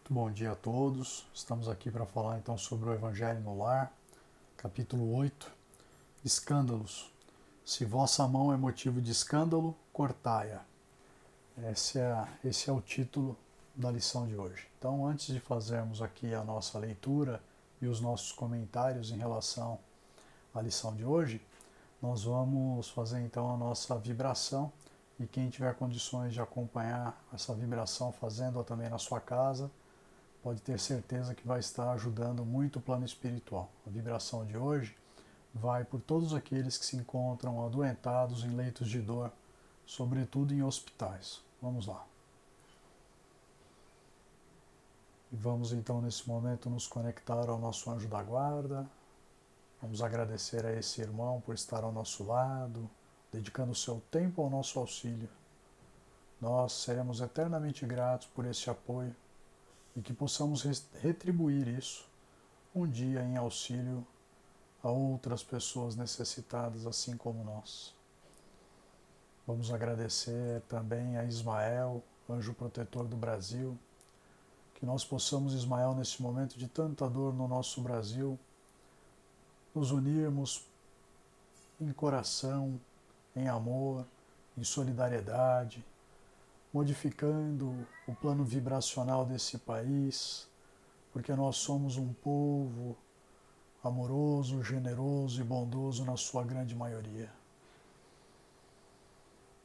Muito bom dia a todos. Estamos aqui para falar então sobre o Evangelho no Lar, capítulo 8, escândalos. Se vossa mão é motivo de escândalo, cortai-a. Esse é o título da lição de hoje. Então, antes de fazermos aqui a nossa leitura e os nossos comentários em relação à lição de hoje, nós vamos fazer então a nossa vibração, e quem tiver condições de acompanhar essa vibração fazendo-a também na sua casa, pode ter certeza que vai estar ajudando muito o plano espiritual. A vibração de hoje vai por todos aqueles que se encontram adoentados em leitos de dor, sobretudo em hospitais. Vamos lá. E vamos então nesse momento nos conectar ao nosso anjo da guarda. Vamos agradecer a esse irmão por estar ao nosso lado, dedicando o seu tempo ao nosso auxílio. Nós seremos eternamente gratos por esse apoio e que possamos retribuir isso um dia em auxílio a outras pessoas necessitadas, assim como nós. Vamos agradecer também a Ismael, anjo protetor do Brasil, que nós possamos, Ismael, nesse momento de tanta dor no nosso Brasil, nos unirmos em coração, em amor, em solidariedade, modificando o plano vibracional desse país, porque nós somos um povo amoroso, generoso e bondoso na sua grande maioria.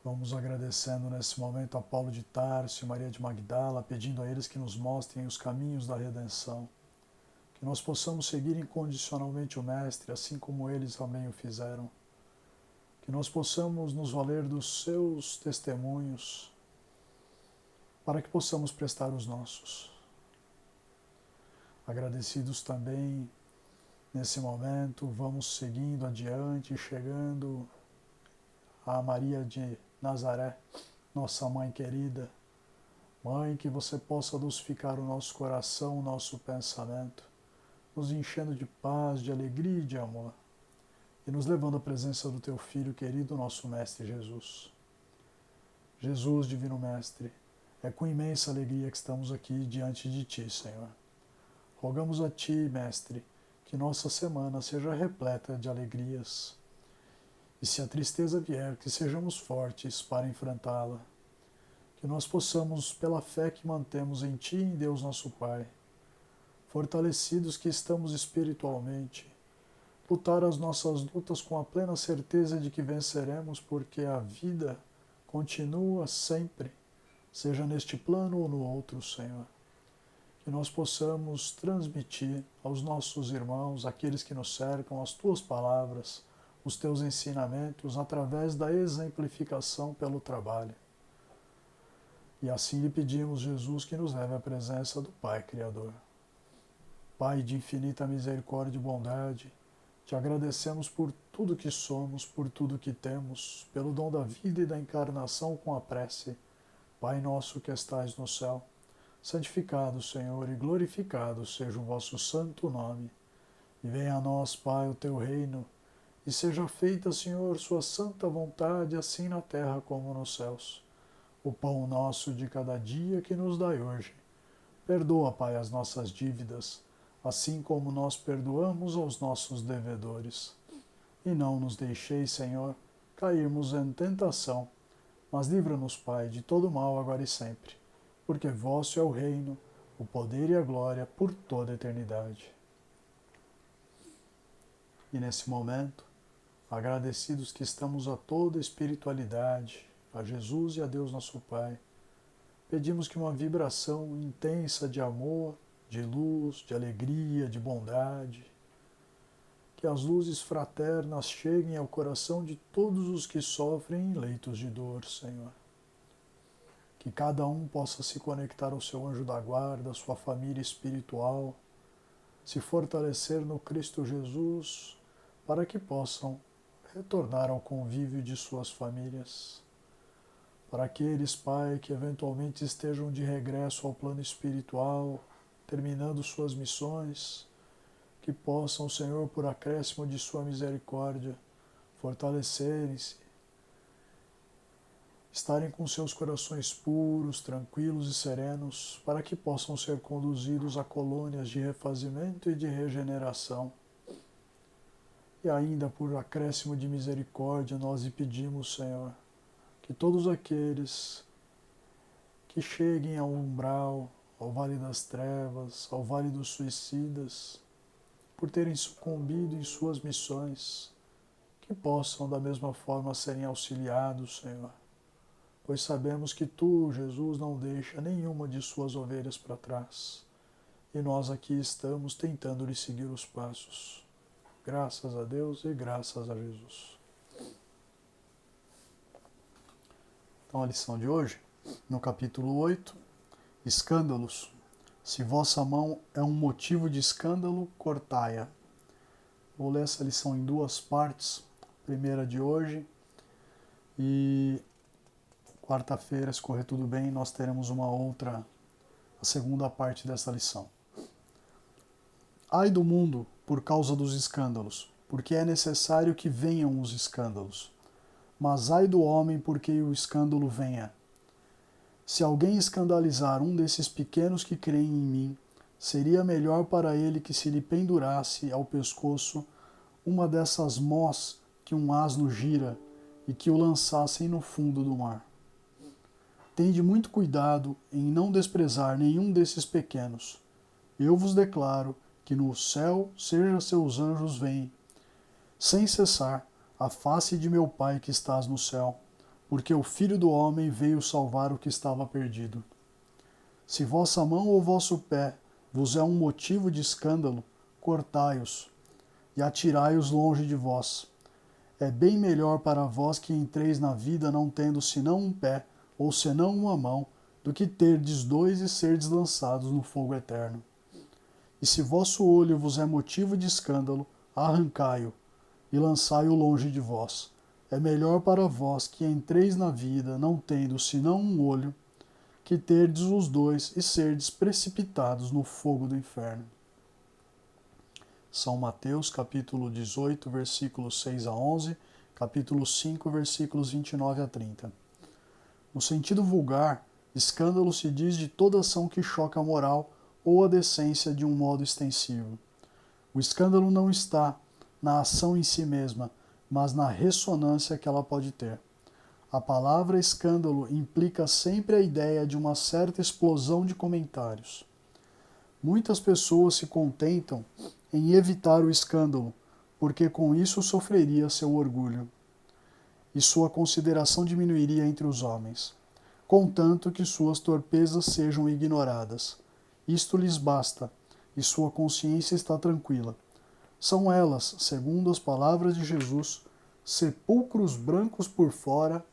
Vamos agradecendo nesse momento a Paulo de Tarso e Maria de Magdala, pedindo a eles que nos mostrem os caminhos da redenção, que nós possamos seguir incondicionalmente o Mestre, assim como eles também o fizeram, que nós possamos nos valer dos seus testemunhos, para que possamos prestar os nossos. Agradecidos também, nesse momento, vamos seguindo adiante, chegando a Maria de Nazaré, nossa mãe querida. Mãe, que você possa dulcificar o nosso coração, o nosso pensamento, nos enchendo de paz, de alegria e de amor, e nos levando à presença do Teu Filho querido, nosso Mestre Jesus. Jesus, Divino Mestre, é com imensa alegria que estamos aqui diante de Ti, Senhor. Rogamos a Ti, Mestre, que nossa semana seja repleta de alegrias, e se a tristeza vier, que sejamos fortes para enfrentá-la, que nós possamos, pela fé que mantemos em Ti e em Deus nosso Pai, fortalecidos que estamos espiritualmente, lutar as nossas lutas com a plena certeza de que venceremos, porque a vida continua sempre, seja neste plano ou no outro, Senhor. Que nós possamos transmitir aos nossos irmãos, aqueles que nos cercam, as Tuas palavras, os Teus ensinamentos, através da exemplificação pelo trabalho. E assim lhe pedimos, Jesus, que nos leve à presença do Pai Criador. Pai de infinita misericórdia e bondade, te agradecemos por tudo que somos, por tudo que temos, pelo dom da vida e da encarnação com a prece. Pai nosso que estais no céu, santificado, Senhor, e glorificado seja o vosso santo nome. E venha a nós, Pai, o teu reino, e seja feita, Senhor, sua santa vontade, assim na terra como nos céus. O pão nosso de cada dia que nos dai hoje. Perdoa, Pai, as nossas dívidas, assim como nós perdoamos aos nossos devedores. E não nos deixeis, Senhor, cairmos em tentação, mas livra-nos, Pai, de todo mal agora e sempre, porque vosso é o reino, o poder e a glória por toda a eternidade. E nesse momento, agradecidos que estamos a toda a espiritualidade, a Jesus e a Deus nosso Pai, pedimos que uma vibração intensa de amor, de luz, de alegria, de bondade, que as luzes fraternas cheguem ao coração de todos os que sofrem em leitos de dor, Senhor. Que cada um possa se conectar ao seu anjo da guarda, à sua família espiritual, se fortalecer no Cristo Jesus, para que possam retornar ao convívio de suas famílias. Para aqueles, Pai, que eventualmente estejam de regresso ao plano espiritual, terminando suas missões, que possam, Senhor, por acréscimo de sua misericórdia, fortalecerem-se estarem com seus corações puros, tranquilos e serenos, para que possam ser conduzidos a colônias de refazimento e de regeneração. E ainda por acréscimo de misericórdia, nós lhe pedimos, Senhor, que todos aqueles que cheguem ao umbral, ao vale das trevas, ao vale dos suicidas, por terem sucumbido em suas missões, que possam da mesma forma serem auxiliados, Senhor. Pois sabemos que Tu, Jesus, não deixa nenhuma de suas ovelhas para trás. E nós aqui estamos tentando lhe seguir os passos. Graças a Deus e graças a Jesus. Então a lição de hoje, no capítulo 8, escândalos. Se vossa mão é um motivo de escândalo, cortai-a. Vou ler essa lição em duas partes. Primeira de hoje e quarta-feira, se correr tudo bem, nós teremos a segunda parte dessa lição. Ai do mundo por causa dos escândalos, porque é necessário que venham os escândalos. Mas ai do homem porque o escândalo venha. Se alguém escandalizar um desses pequenos que creem em mim, seria melhor para ele que se lhe pendurasse ao pescoço uma dessas mós que um asno gira e que o lançassem no fundo do mar. Tende muito cuidado em não desprezar nenhum desses pequenos. Eu vos declaro que no céu seja seus anjos veem, sem cessar, a face de meu Pai que estás no céu, porque o Filho do Homem veio salvar o que estava perdido. Se vossa mão ou vosso pé vos é um motivo de escândalo, cortai-os e atirai-os longe de vós. É bem melhor para vós que entreis na vida não tendo senão um pé, ou senão uma mão, do que terdes dois e serdes lançados no fogo eterno. E se vosso olho vos é motivo de escândalo, arrancai-o e lançai-o longe de vós. É melhor para vós que entreis na vida não tendo senão um olho, que terdes os dois e serdes precipitados no fogo do inferno. São Mateus, capítulo 18, versículos 6 a 11, capítulo 5, versículos 29 a 30. No sentido vulgar, escândalo se diz de toda ação que choca a moral ou a decência de um modo extensivo. O escândalo não está na ação em si mesma, mas na ressonância que ela pode ter. A palavra escândalo implica sempre a ideia de uma certa explosão de comentários. Muitas pessoas se contentam em evitar o escândalo, porque com isso sofreria seu orgulho, e sua consideração diminuiria entre os homens, contanto que suas torpezas sejam ignoradas. Isto lhes basta, e sua consciência está tranquila. São elas, segundo as palavras de Jesus, sepulcros brancos por fora,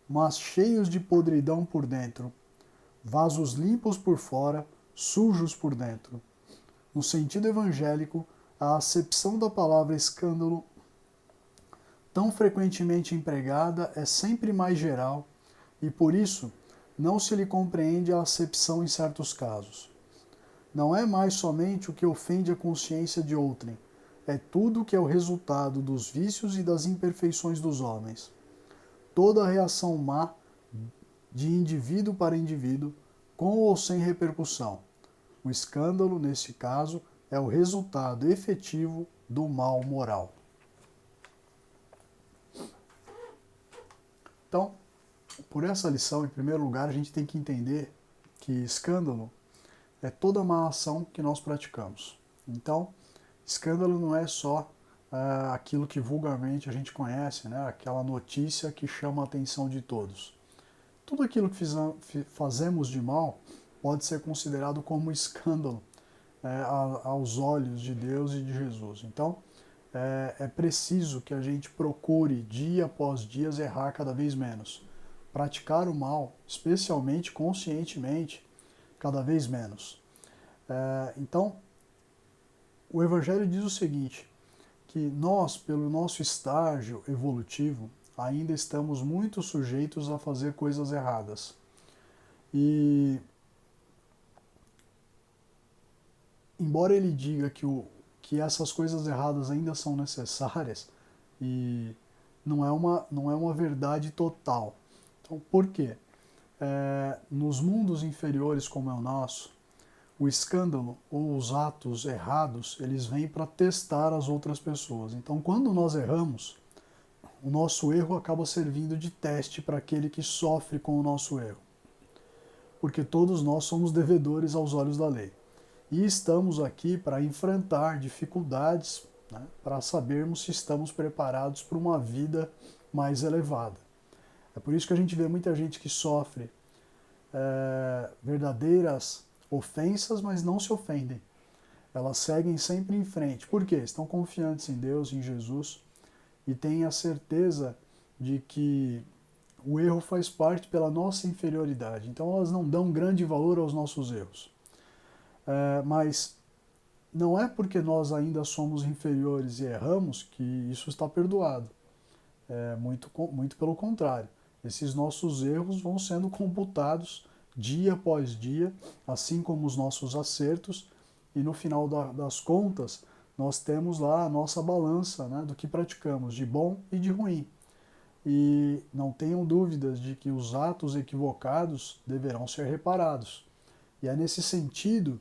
mas cheios de podridão por dentro, vasos limpos por fora, sujos por dentro. No sentido evangélico, a acepção da palavra escândalo, tão frequentemente empregada, é sempre mais geral e, por isso, não se lhe compreende a acepção em certos casos. Não é mais somente o que ofende a consciência de outrem, é tudo que é o resultado dos vícios e das imperfeições dos homens. Toda a reação má de indivíduo para indivíduo, com ou sem repercussão. O escândalo, neste caso, é o resultado efetivo do mal moral. Então, por essa lição, em primeiro lugar, a gente tem que entender que escândalo é toda má ação que nós praticamos. Então, escândalo não é só aquilo que vulgarmente a gente conhece, né? Aquela notícia que chama a atenção de todos. Tudo aquilo que fazemos de mal pode ser considerado como escândalo aos olhos de Deus e de Jesus. Então, é preciso que a gente procure, dia após dia, errar cada vez menos. Praticar o mal, especialmente conscientemente, cada vez menos. Então, o Evangelho diz o seguinte, que nós, pelo nosso estágio evolutivo, ainda estamos muito sujeitos a fazer coisas erradas. E, embora ele diga que essas coisas erradas ainda são necessárias, e não é uma verdade total, Então, por quê? Nos mundos inferiores como é o nosso, o escândalo ou os atos errados, eles vêm para testar as outras pessoas. Então, quando nós erramos, o nosso erro acaba servindo de teste para aquele que sofre com o nosso erro. Porque todos nós somos devedores aos olhos da lei. E estamos aqui para enfrentar dificuldades, né, para sabermos se estamos preparados para uma vida mais elevada. É por isso que a gente vê muita gente que sofre verdadeiras ofensas, mas não se ofendem. Elas seguem sempre em frente. Por quê? Estão confiantes em Deus, em Jesus, e têm a certeza de que o erro faz parte pela nossa inferioridade. Então elas não dão grande valor aos nossos erros. Mas não é porque nós ainda somos inferiores e erramos que isso está perdoado. Muito pelo contrário. Esses nossos erros vão sendo computados dia após dia, assim como os nossos acertos, e no final das contas, nós temos lá a nossa balança, né, do que praticamos, de bom e de ruim. E não tenham dúvidas de que os atos equivocados deverão ser reparados. E é nesse sentido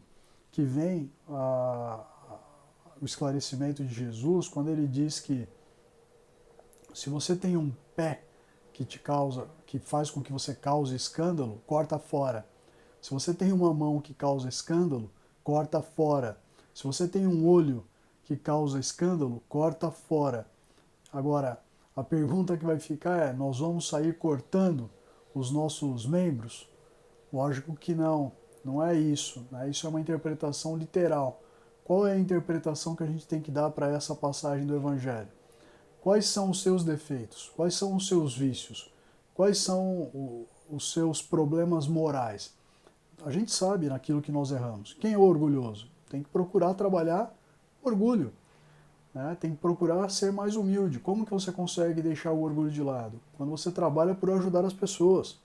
que vem o esclarecimento de Jesus, quando ele diz que se você tem um pé que faz com que você cause escândalo, corta fora. Se você tem uma mão que causa escândalo, corta fora. Se você tem um olho que causa escândalo, corta fora. Agora, a pergunta que vai ficar é: nós vamos sair cortando os nossos membros? Lógico que não, não é isso, né? Isso é uma interpretação literal. Qual é a interpretação que a gente tem que dar para essa passagem do Evangelho? Quais são os seus defeitos? Quais são os seus vícios? Quais são os seus problemas morais? A gente sabe naquilo que nós erramos. Quem é o orgulhoso? Tem que procurar trabalhar orgulho, né? Tem que procurar ser mais humilde. Como que você consegue deixar o orgulho de lado? Quando você trabalha por ajudar as pessoas.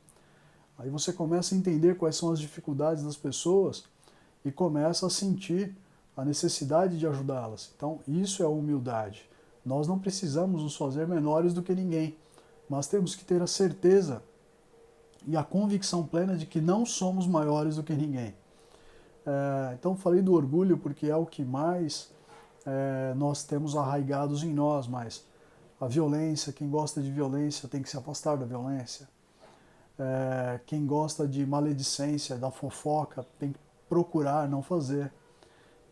Aí você começa a entender quais são as dificuldades das pessoas e começa a sentir a necessidade de ajudá-las. Então, isso é humildade. Nós não precisamos nos fazer menores do que ninguém, mas temos que ter a certeza e a convicção plena de que não somos maiores do que ninguém. Então, falei do orgulho porque é o que mais nós temos arraigados em nós, mas a violência, quem gosta de violência tem que se afastar da violência. Quem gosta de maledicência, da fofoca, tem que procurar não fazer.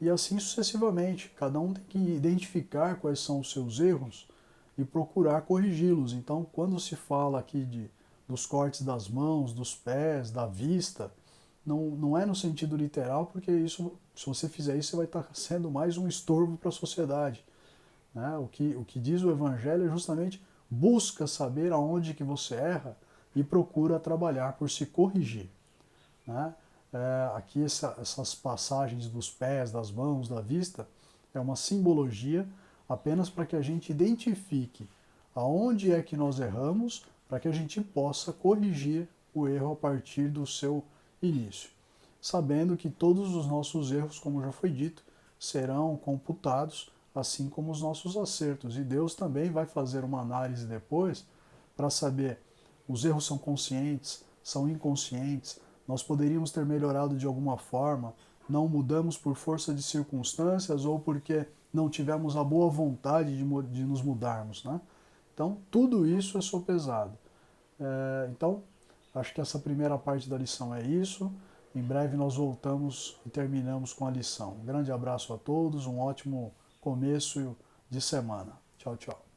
E assim sucessivamente. Cada um tem que identificar quais são os seus erros e procurar corrigi-los. Então, quando se fala aqui dos cortes das mãos, dos pés, da vista, não é no sentido literal, porque isso, se você fizer isso, você vai estar sendo mais um estorvo para a sociedade. Né? O que diz o Evangelho é justamente: busca saber aonde que você erra e procura trabalhar por se corrigir. Né? Aqui essas passagens dos pés, das mãos, da vista, é uma simbologia apenas para que a gente identifique aonde é que nós erramos, para que a gente possa corrigir o erro a partir do seu início. Sabendo que todos os nossos erros, como já foi dito, serão computados, assim como os nossos acertos. E Deus também vai fazer uma análise depois para saber: os erros são conscientes, são inconscientes, nós poderíamos ter melhorado de alguma forma, não mudamos por força de circunstâncias ou porque não tivemos a boa vontade de nos mudarmos, né? Então, tudo isso é sopesado. Então, acho que essa primeira parte da lição é isso. Em breve nós voltamos e terminamos com a lição. Um grande abraço a todos, um ótimo começo de semana. Tchau, tchau.